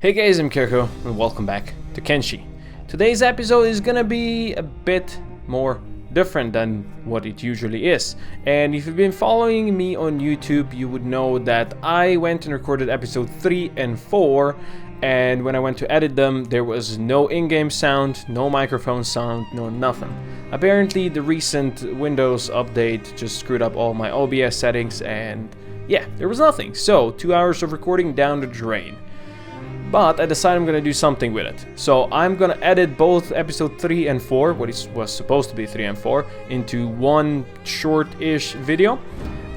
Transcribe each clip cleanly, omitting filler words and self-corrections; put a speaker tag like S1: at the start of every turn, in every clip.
S1: Hey guys, I'm Kiko, and welcome back to Kenshi. Today's episode is gonna be a bit more different than what it usually is. And if you've been following me on YouTube, you would know that I went and recorded episode 3 and 4, and when I went to edit them, there was no in-game sound, no microphone sound, no nothing. Apparently, the recent Windows update just screwed up all my OBS settings, and yeah, there was nothing. So, 2 hours of recording down the drain. But I decided I'm gonna do something with it. So I'm gonna edit both episode 3 and 4, what was supposed to be 3 and 4, into one short-ish video.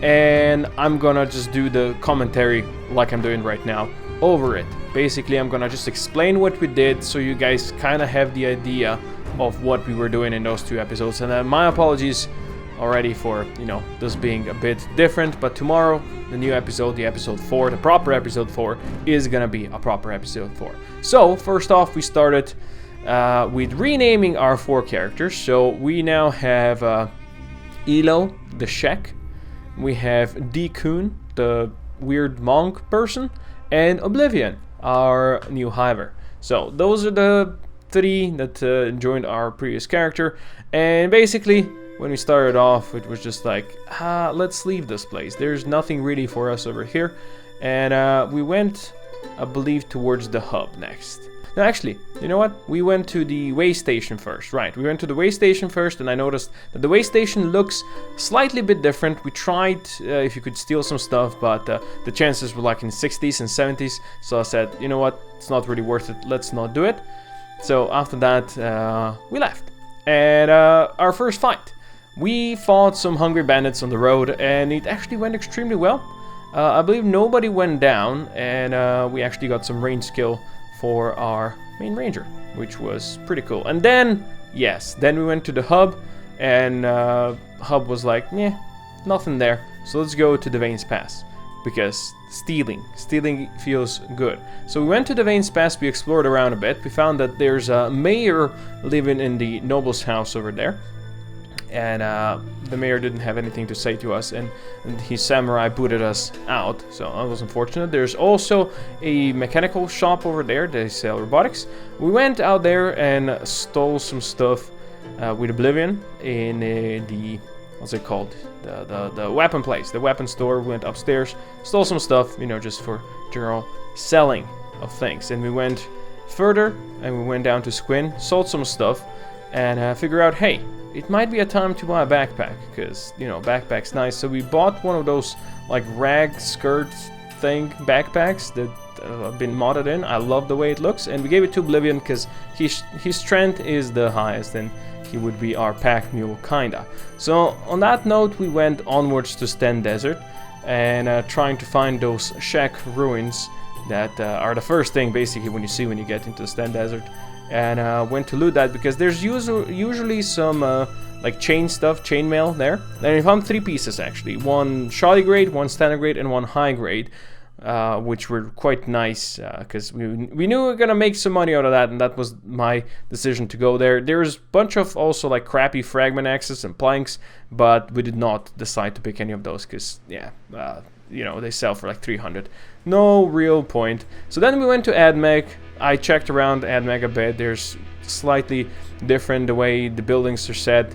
S1: And I'm gonna just do the commentary like I'm doing right now over it. Basically, I'm gonna just explain what we did so you guys kind of have the idea of what we were doing in those 2 episodes. And my apologies already for, this being a bit different, but tomorrow the new episode, the episode 4, the proper episode 4, is gonna be a proper episode 4. So first off, we started with renaming our 4 characters. So we now have Elo, the SHEK, we have Decoon, the weird monk person, and Oblivion, our new hiver. So those are the 3 that joined our previous character, and basically when we started off, it was just like, let's leave this place. There's nothing really for us over here. And we went, I believe, towards the hub next. No, actually, you know what? We went to the way station first. Right, we went to the way station first, and I noticed that the way station looks slightly bit different. We tried if you could steal some stuff, but the chances were like in 60s and 70s. So I said, you know what? It's not really worth it. Let's not do it. So after that, we left. And our first fight. We fought some hungry bandits on the road, and it actually went extremely well. I believe nobody went down, and we actually got some range skill for our main ranger, which was pretty cool. And then, then we went to the hub, and hub was like, nothing there. So let's go to the Veins Pass, because stealing feels good. So we went to the Veins Pass, we explored around a bit, we found that there's a mayor living in the noble's house over there. And the mayor didn't have anything to say to us, and his samurai booted us out, so that was unfortunate. There's also a mechanical shop over there, they sell robotics. We went out there and stole some stuff with Oblivion in the, what's it called? The weapon place, the weapon store. We went upstairs, stole some stuff, just for general selling of things. And we went further, and we went down to Squin, sold some stuff, and figure out, hey, it might be a time to buy a backpack, because, backpack's nice. So we bought one of those, like, rag skirt thing backpacks that have been modded in. I love the way it looks, and we gave it to Oblivion, because his strength is the highest, and he would be our pack mule, kinda. So, on that note, we went onwards to Sten Desert, and trying to find those SHEK ruins that are the first thing, basically, when you get into Sten Desert. And went to loot that, because there's usually some like chainmail there. And we found 3 pieces actually, one shoddy grade, one standard grade, and one high grade, which were quite nice, because we knew we were gonna make some money out of that, and that was my decision to go there. There's a bunch of also like crappy fragment axes and planks, but we did not decide to pick any of those, because they sell for like 300. No real point. So then we went to AdMech. I checked around AdMech a bit. There's slightly different the way the buildings are set,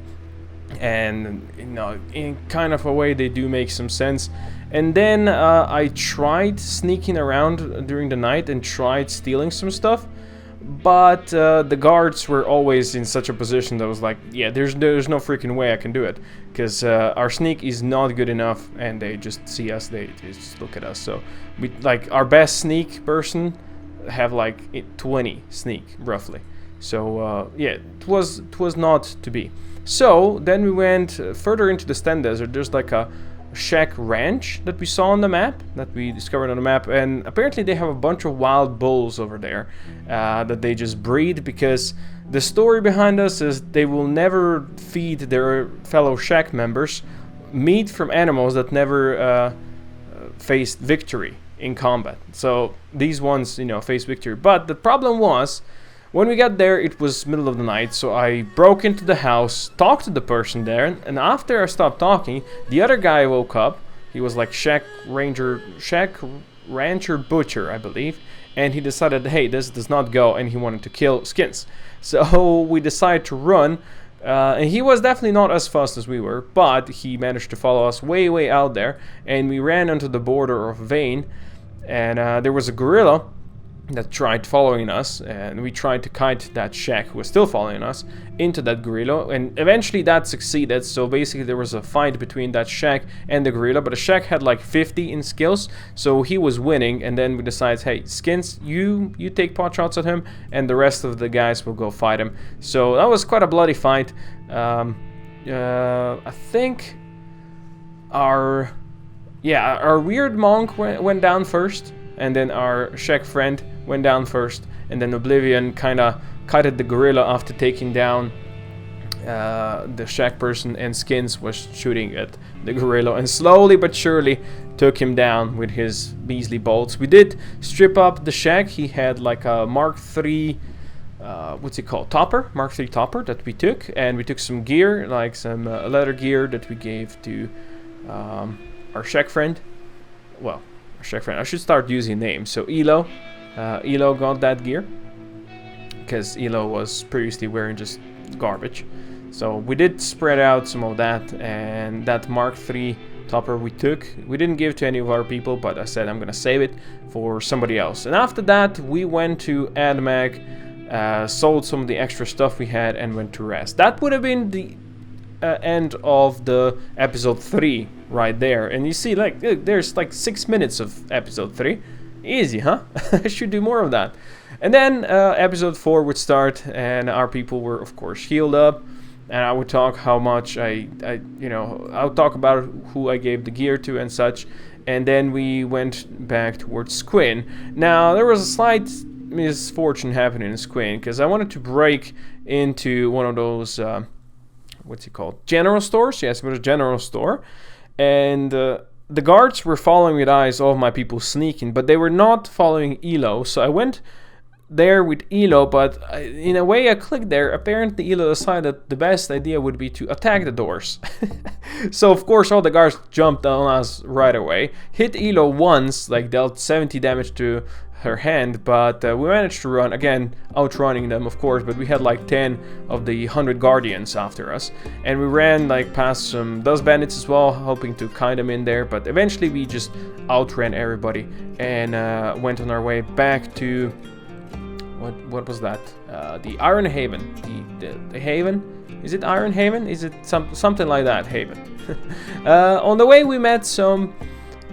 S1: and in kind of a way they do make some sense. And then I tried sneaking around during the night and tried stealing some stuff, but the guards were always in such a position that was like, there's no freaking way I can do it, because our sneak is not good enough, and they just see us, they just look at us. So we, like, our best sneak person have like 20 sneak roughly. So it was not to be. So then we went further into the Sten Desert. There's like a SHEK ranch that we saw on the map, that we discovered on the map, and apparently they have a bunch of wild bulls over there that they just breed, because the story behind us is they will never feed their fellow SHEK members meat from animals that never faced victory in combat. So these ones, face victory. But the problem was, when we got there, it was middle of the night, so I broke into the house, talked to the person there, and after I stopped talking, the other guy woke up. He was like SHEK Rancher Butcher, I believe, and he decided, hey, this does not go, and he wanted to kill Skins. So we decided to run, and he was definitely not as fast as we were, but he managed to follow us way out there, and we ran onto the border of Vane, and there was a gorilla that tried following us, and we tried to kite that SHEK, who was still following us, into that gorilla, and eventually that succeeded. So basically there was a fight between that SHEK and the gorilla, but the SHEK had like 50 in skills, so he was winning. And then we decided, hey, Skins, you take pot shots at him, and the rest of the guys will go fight him. So that was quite a bloody fight. I think our weird monk went down first, and then our SHEK friend went down first, and then Oblivion kind of kited the gorilla after taking down the SHEK person, and Skins was shooting at the gorilla and slowly but surely took him down with his measly bolts. We did strip up the SHEK. He had like a Mark III, what's it called? Topper, Mark III topper that we took, and we took some gear, like some leather gear that we gave to our SHEK friend. Well, our SHEK friend. I should start using names. So Elo got that gear because Elo was previously wearing just garbage. So we did spread out some of that, and that Mark III topper we took. We didn't give to any of our people, but I said I'm gonna save it for somebody else. And after that, we went to AdMag, sold some of the extra stuff we had, and went to rest. That would have been the end of the episode 3 right there. And you see, like, there's like 6 minutes of episode 3. Easy, huh? I should do more of that. And then episode 4 would start, and our people were of course healed up, and I would talk how much I would talk about who I gave the gear to and such. And then we went back towards Squin. Now there was a slight misfortune happening in Squin, because I wanted to break into one of those what's it called? General stores? Yes, it was a general store. And the guards were following with eyes all of my people sneaking, but they were not following Elo. So I went there with Elo, but in a way I clicked there. Apparently Elo decided that the best idea would be to attack the doors. So of course all the guards jumped on us right away. Hit Elo once, like dealt 70 damage to her hand, but we managed to run, again outrunning them of course, but we had like 10 of the 100 guardians after us, and we ran like past some dust bandits as well, hoping to kite them in there, but eventually we just outran everybody and went on our way back to what was that, the Iron Haven, the Haven, is it Iron Haven, is it something like that, Haven. On the way we met some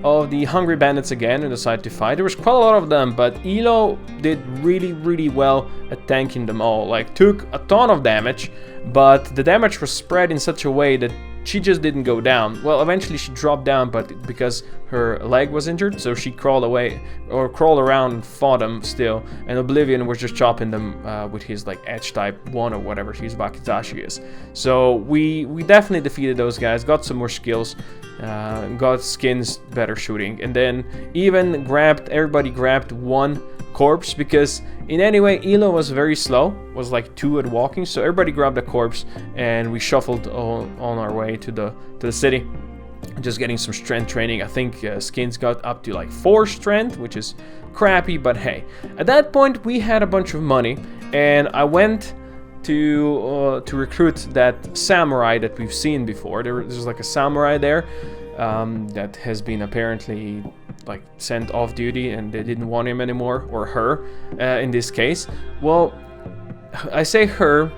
S1: of the hungry bandits again and decided to fight. There was quite a lot of them, but Elo did really well at tanking them all. Like, took a ton of damage, but the damage was spread in such a way that she just didn't go down. Well, eventually she dropped down, but because her leg was injured, so she crawled away, or crawled around and fought them still, and Oblivion was just chopping them with his like edge type 1 or whatever his Wakitashi is. So we definitely defeated those guys, got some more skills, got Skins better shooting, and then even everybody grabbed one corpse, because in any way Elo was very slow, was like 2 at walking, so everybody grabbed a corpse and we shuffled on our way to the city, just getting some strength training. I think Skins got up to like 4 strength, which is crappy, but hey, at that point we had a bunch of money, and I went to recruit that samurai that we've seen before. There's like a samurai there that has been apparently like sent off duty, and they didn't want him anymore, or her in this case. Well, I say her,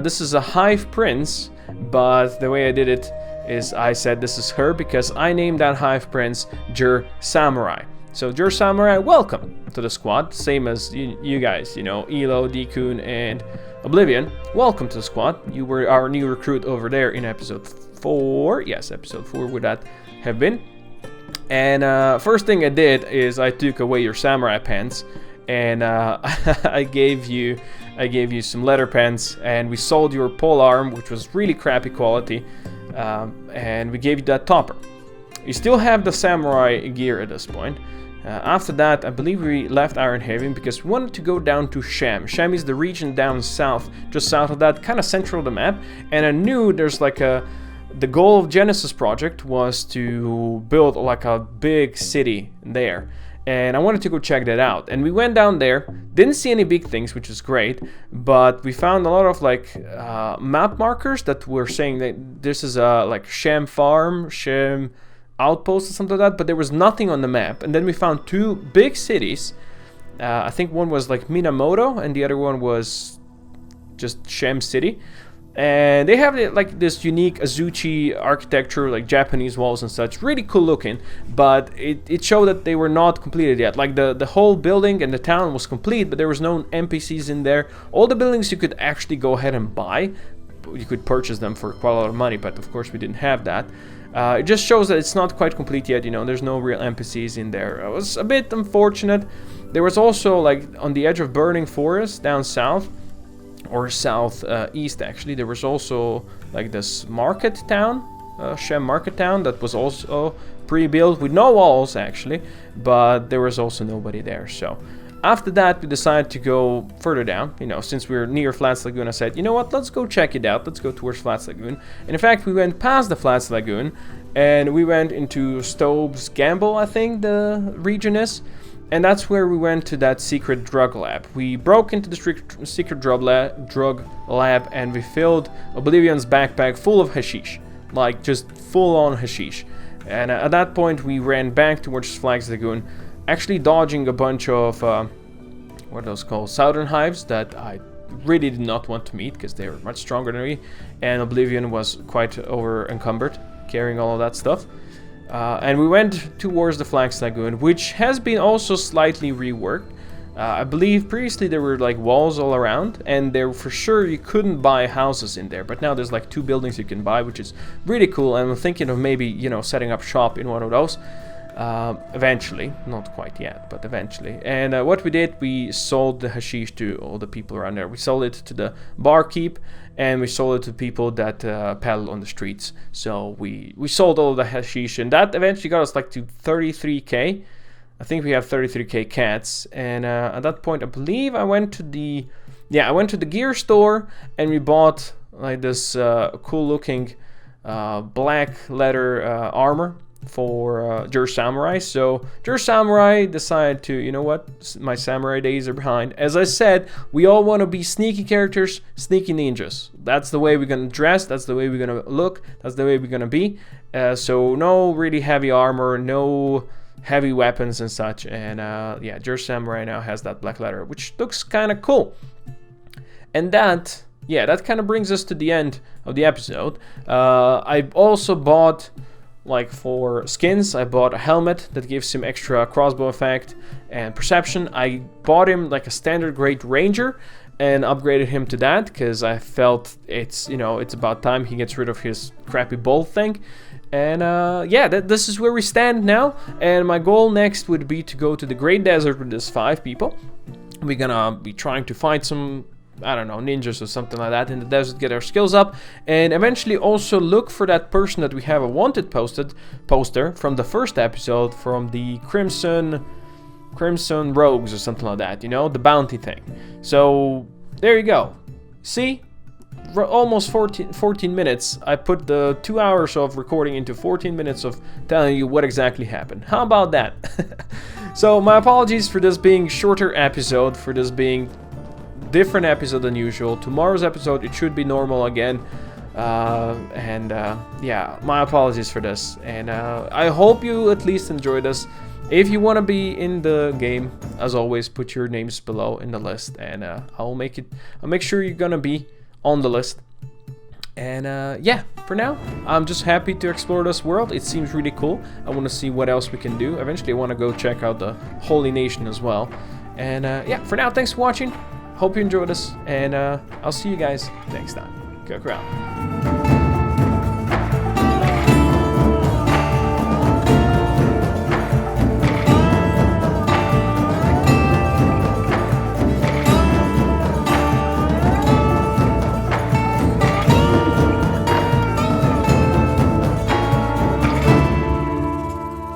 S1: this is a hive prince, but the way I did it is I said this is her because I named that hive prince Jur Samurai. So Jur Samurai, welcome to the squad, same as you guys, you know, Elo, Dekun, and Oblivion. Welcome to the squad. You were our new recruit over there in episode 4. Yes, episode 4 would that have been. And first thing I did is I took away your samurai pants, and I gave you some leather pants, and we sold your pole arm, which was really crappy quality, and we gave you that topper. You still have the samurai gear at this point. After that, I believe we left Iron Haven because we wanted to go down to Sham. Sham is the region down south, just south of that, kind of central of the map, and I knew there's like the goal of Genesis project was to build like a big city there, and I wanted to go check that out. And we went down there, didn't see any big things, which is great, but we found a lot of like map markers that were saying that this is a like Sham farm, Sham outpost or something like that, but there was nothing on the map. And then we found two big cities. I think one was like Minamoto and the other one was just Sham City. And they have like this unique Azuchi architecture, like Japanese walls and such, really cool looking, but it showed that they were not completed yet. Like the whole building and the town was complete, but there was no NPCs in there. All the buildings you could actually go ahead and buy. You could purchase them for quite a lot of money, but of course we didn't have that. It just shows that it's not quite complete yet, you know, there's no real NPCs in there. It was a bit unfortunate. There was also, like, on the edge of Burning Forest down south, or south east actually, there was also like this market town, Sham market town, that was also pre-built with no walls actually, but there was also nobody there. So after that we decided to go further down, you know, since we were near Flats Lagoon. I said, you know what, let's go check it out, let's go towards Flats Lagoon. And in fact we went past the Flats Lagoon and we went into Stove's Gamble, I think the region is. And that's where we went to that secret drug lab. We broke into the secret drug lab and we filled Oblivion's backpack full of hashish. Like, just full-on hashish. And at that point, we ran back towards Flats Lagoon, actually dodging a bunch of, what are those called? Southern hives that I really did not want to meet because they were much stronger than me. And Oblivion was quite over-encumbered, carrying all of that stuff. And we went towards the Flats Lagoon, which has been also slightly reworked. I believe previously there were like walls all around, and there for sure you couldn't buy houses in there. But now there's like 2 buildings you can buy, which is really cool. And I'm thinking of maybe, you know, setting up shop in one of those eventually. Not quite yet, but eventually. And what we did, we sold the hashish to all the people around there. We sold it to the barkeep. And we sold it to people that peddle on the streets. So we sold all the hashish, and that eventually got us like to 33k. I think we have 33k cats. And at that point, I believe I went to the gear store, and we bought like this cool looking black leather armor for Jur Samurai. So Jur Samurai decided to, you know what, my samurai days are behind. As I said, we all want to be sneaky characters, sneaky ninjas. That's the way we're gonna dress, that's the way we're gonna look, that's the way we're gonna be. So no really heavy armor, no heavy weapons and such. And yeah, Jur Samurai now has that black leather, which looks kind of cool. And that, yeah, that kind of brings us to the end of the episode. I also bought, like for skins, I bought a helmet that gives him extra crossbow effect and perception. I bought him like a standard grade ranger and upgraded him to that because I felt it's, you know, it's about time he gets rid of his crappy bolt thing. And yeah, this is where we stand now. And my goal next would be to go to the Great Desert with this 5 people. We're gonna be trying to find some, I don't know, ninjas or something like that in the desert, get our skills up, and eventually also look for that person that we have a wanted poster from the first episode, from the Crimson Rogues or something like that, you know, the bounty thing. So there you go. See, almost 14 minutes. I put the 2 hours of recording into 14 minutes of telling you what exactly happened. How about that? So my apologies for this being shorter episode, for this being different episode than usual. Tomorrow's episode, it should be normal again. Yeah, my apologies for this. And I hope you at least enjoyed this. If you want to be in the game, as always, put your names below in the list, and I'll make sure you're gonna be on the list. And yeah, for now, I'm just happy to explore this world. It seems really cool. I want to see what else we can do. Eventually I want to go check out the Holy Nation as well. And yeah, for now, thanks for watching. Hope you enjoyed this, and I'll see you guys next time. Go crowd.